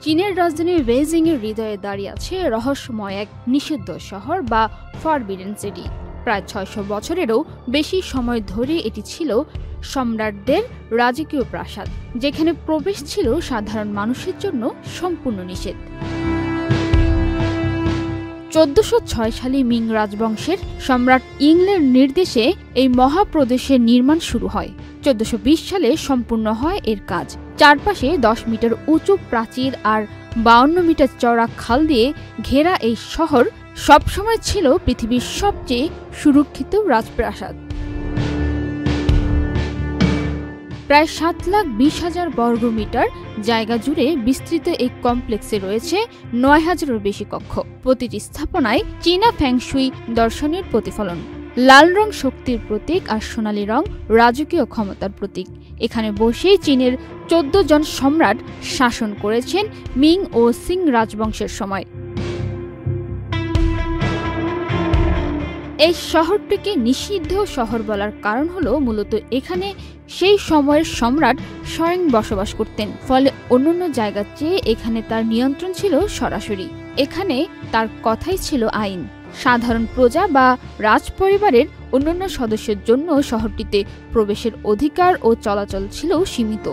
চীনের রাজধানী বেইজিং এর হৃদয়ে দাঁড়িয়ে আছে রহস্যময় এক নিষিদ্ধ শহর বা ফরবিডেন সিটি। প্রায় ৬০০ বছরেরও বেশি সময় ধরে এটি ছিল সম্রাটদের রাজকীয় প্রাসাদ, যেখানে প্রবেশ ছিল সাধারণ মানুষের জন্য সম্পূর্ণ নিষেধ। ১৪০৬ সালে মিং রাজবংশের সম্রাট ইংলের নির্দেশে এই মহাপ্রদেশের নির্মাণ শুরু হয়। ১৪২০ সালে সম্পূর্ণ হয় এর কাজ। চারপাশে ১০ মিটার উঁচু প্রাচীর আর ৫২ মিটার চওড়া খাল দিয়ে ঘেরা এই শহর সবসময় ছিল পৃথিবীর সবচেয়ে সুরক্ষিত রাজপ্রাসাদ। প্রায় ৭,২০,০০০ বর্গমিটার জায়গা জুড়ে বিস্তৃত এই কমপ্লেক্সে রয়েছে ৯,০০০-এরও বেশি কক্ষ। প্রতিটি স্থাপনায় চীনা ফ্যাংশুই দর্শনের প্রতিফলন। লাল রং শক্তির প্রতীক আর সোনালী রং রাজকীয় ক্ষমতার প্রতীক। এখানে বসেই চীনের ১৪ জন সম্রাট শাসন করেছেন মিং ও সিং রাজবংশের সময়। এই শহরটিকে নিষিদ্ধ শহর বলার কারণ হলো মূলত এখানে সেই সময়ের সম্রাট স্বয়ং বসবাস করতেন, ফলে অন্যান্য জায়গার চেয়ে এখানে তার নিয়ন্ত্রণ ছিল সরাসরি। এখানে তার কথাই ছিল আইন। সাধারণ প্রজা বা রাজপরিবারের অন্যান্য সদস্যের জন্য শহরটিতে প্রবেশের অধিকার ও চলাচল ছিল সীমিত।